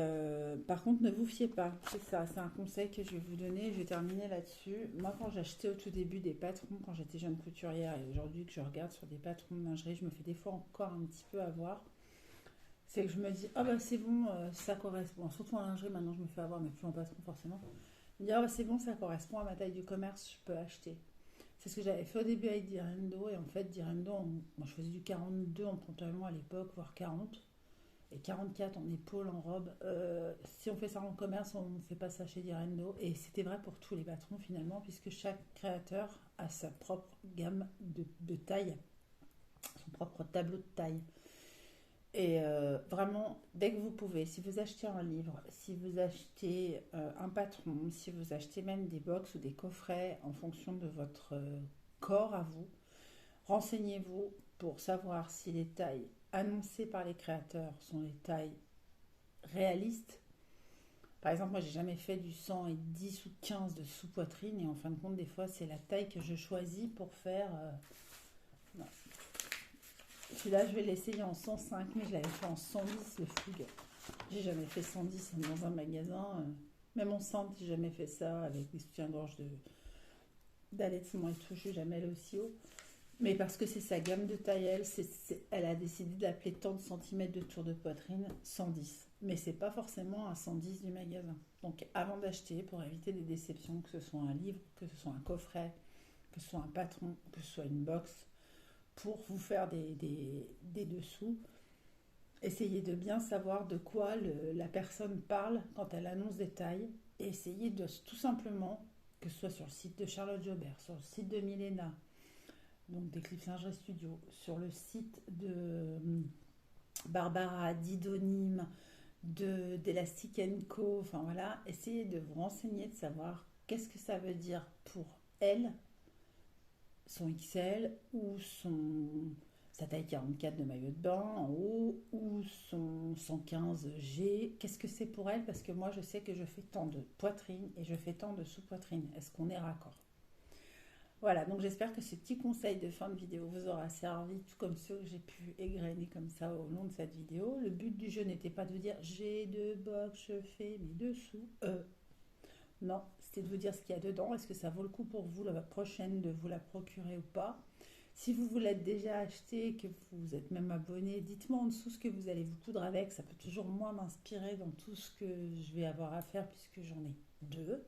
A: par contre, ne vous fiez pas. C'est ça, c'est un conseil que je vais vous donner. Je vais terminer là-dessus. Moi, quand j'achetais au tout début des patrons, quand j'étais jeune couturière, et aujourd'hui que je regarde sur des patrons de lingerie, je me fais des fois encore un petit peu avoir. C'est que je me dis, ah bah c'est bon, ça correspond. Surtout en lingerie, maintenant je me fais avoir, mais plus en patron forcément. Je me dis, ah bah c'est bon, ça correspond à ma taille du commerce, je peux acheter. C'est ce que j'avais fait au début avec Direndo. Et en fait, Direndo, moi je faisais du 42 en pantalon à l'époque, voire 40 et 44 en épaule, en robe. Si on fait ça en commerce, on ne fait pas ça chez Direndo. Et c'était vrai pour tous les patrons finalement, puisque chaque créateur a sa propre gamme de taille, son propre tableau de taille. Et vraiment, dès que vous pouvez, si vous achetez un livre, si vous achetez un patron, si vous achetez même des box ou des coffrets en fonction de votre corps à vous, renseignez-vous pour savoir si les tailles annoncées par les créateurs sont les tailles réalistes. Par exemple, moi, j'ai jamais fait du 110 ou 15 de sous-poitrine et en fin de compte, des fois, c'est la taille que je choisis pour faire. Non. Celui-là, je vais l'essayer en 105, mais je l'avais fait en 110, le fugue. J'ai jamais fait 110 dans un magasin. Même en centre, j'ai jamais fait ça avec des soutiens-gorge d'allaitement et tout. Je suis jamais allée aussi haut. Mais parce que c'est sa gamme de taille, elle a décidé d'appeler tant de centimètres de tour de poitrine 110. Mais c'est pas forcément un 110 du magasin. Donc avant d'acheter, pour éviter des déceptions, que ce soit un livre, que ce soit un coffret, que ce soit un patron, que ce soit une box, pour vous faire des dessous, essayez de bien savoir de quoi la personne parle quand elle annonce des tailles. Et essayez de tout simplement, que ce soit sur le site de Charlotte Jobert, sur le site de Milena, donc d'Eclipse Lingerie Studio, sur le site de Barbara, d'Idonym, d'Elastic Co. Enfin voilà, essayez de vous renseigner, de savoir qu'est-ce que ça veut dire pour elle, son XL ou sa taille 44 de maillot de bain en haut ou son 115G. Qu'est-ce que c'est pour elle? Parce que moi, je sais que je fais tant de poitrine et je fais tant de sous-poitrine. Est-ce qu'on est raccord? Voilà, donc j'espère que ce petit conseil de fin de vidéo vous aura servi, tout comme ceux que j'ai pu égrener comme ça au long de cette vidéo. Le but du jeu n'était pas de dire j'ai deux box, je fais mes dessous. Non, c'était de vous dire ce qu'il y a dedans. Est-ce que ça vaut le coup pour vous la prochaine de vous la procurer ou pas? Si vous vous l'êtes déjà acheté, que vous êtes même abonné, dites-moi en dessous ce que vous allez vous coudre avec. Ça peut toujours moins m'inspirer dans tout ce que je vais avoir à faire puisque j'en ai deux.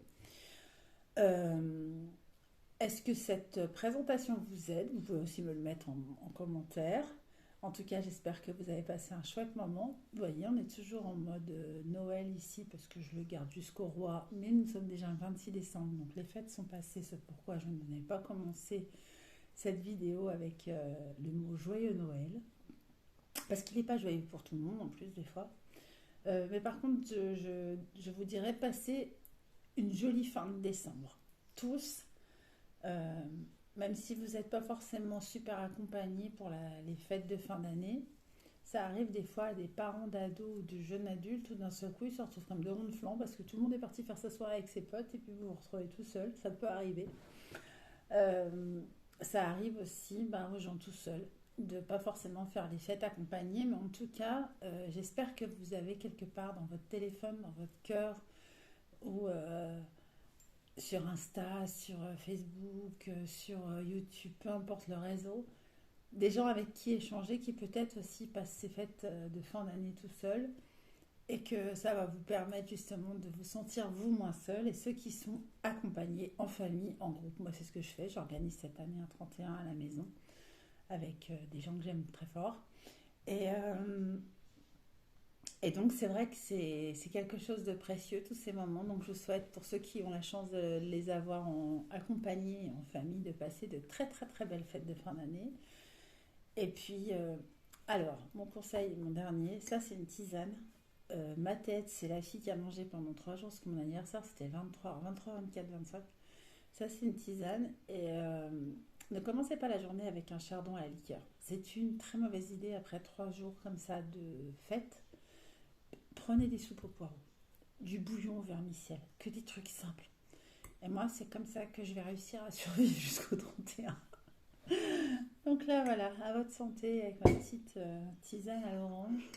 A: Est-ce que cette présentation vous aide? Vous pouvez aussi me le mettre en commentaire. En tout cas, j'espère que vous avez passé un chouette moment. Vous voyez, on est toujours en mode Noël ici parce que je le garde jusqu'au roi, mais nous sommes déjà le 26 décembre, donc les fêtes sont passées, c'est pourquoi je n'ai pas commencé cette vidéo avec le mot joyeux Noël, parce qu'il n'est pas joyeux pour tout le monde en plus des fois. Mais par contre, je vous dirais passer une jolie fin de décembre. Tous, euh, même si vous n'êtes pas forcément super accompagnés pour les fêtes de fin d'année, ça arrive des fois à des parents d'ados ou de jeunes adultes où d'un seul coup ils se retrouvent comme deux ronds de flanc parce que tout le monde est parti faire sa soirée avec ses potes et puis vous vous retrouvez tout seul. Ça peut arriver. Euh, Ça arrive aussi aux gens tout seuls de ne pas forcément faire les fêtes accompagnées, mais en tout cas, j'espère que vous avez quelque part dans votre téléphone, dans votre cœur ou sur Insta, sur Facebook, sur YouTube, peu importe le réseau, des gens avec qui échanger qui peut-être aussi passent ces fêtes de fin d'année tout seul et que ça va vous permettre justement de vous sentir vous moins seul et ceux qui sont accompagnés en famille, en groupe. Moi, c'est ce que je fais. J'organise cette année un 31 à la maison avec des gens que j'aime très fort. Et, euh, et donc, c'est vrai que c'est quelque chose de précieux, tous ces moments. Donc, je vous souhaite, pour ceux qui ont la chance de les avoir accompagnés et en famille, de passer de très, très, très belles fêtes de fin d'année. Et puis, alors, mon conseil, mon dernier, ça, c'est une tisane. Ma tête, c'est la fille qui a mangé pendant 3 jours, parce que mon anniversaire, c'était le 23, 23, 24, 25. Ça, c'est une tisane. Et ne commencez pas la journée avec un chardon à la liqueur. C'est une très mauvaise idée après 3 jours comme ça de fête. Prenez des soupes au poireau, du bouillon au vermicelle, que des trucs simples. Et moi, c'est comme ça que je vais réussir à survivre jusqu'au 31. Donc là, voilà, à votre santé avec ma petite tisane à l'orange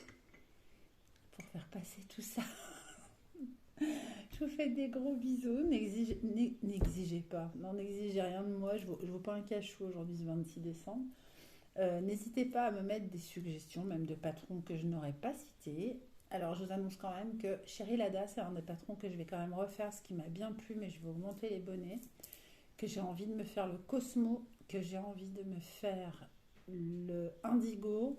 A: pour faire passer tout ça. Je vous fais des gros bisous. N'exigez pas. Non, n'exigez rien de moi. Je ne vaux pas un cachou aujourd'hui, ce 26 décembre. N'hésitez pas à me mettre des suggestions, même de patrons que je n'aurais pas cités. Alors, je vous annonce quand même que Chéri Lada, c'est un des patrons que je vais quand même refaire, ce qui m'a bien plu, mais je vais augmenter les bonnets. Que j'ai envie de me faire le Cosmo, que j'ai envie de me faire le Indigo,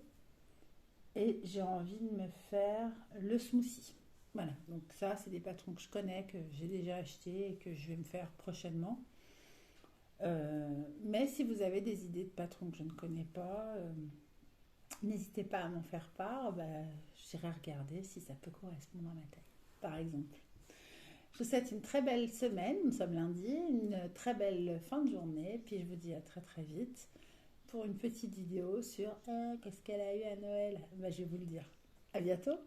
A: et j'ai envie de me faire le Smoothie. Voilà, donc ça, c'est des patrons que je connais, que j'ai déjà achetés et que je vais me faire prochainement. Mais si vous avez des idées de patrons que je ne connais pas, n'hésitez pas à m'en faire part. J'irai regarder si ça peut correspondre à ma taille, par exemple. Je vous souhaite une très belle semaine, nous sommes lundi, une très belle fin de journée, puis je vous dis à très très vite pour une petite vidéo sur qu'est-ce qu'elle a eu à Noël. Je vais vous le dire. À bientôt.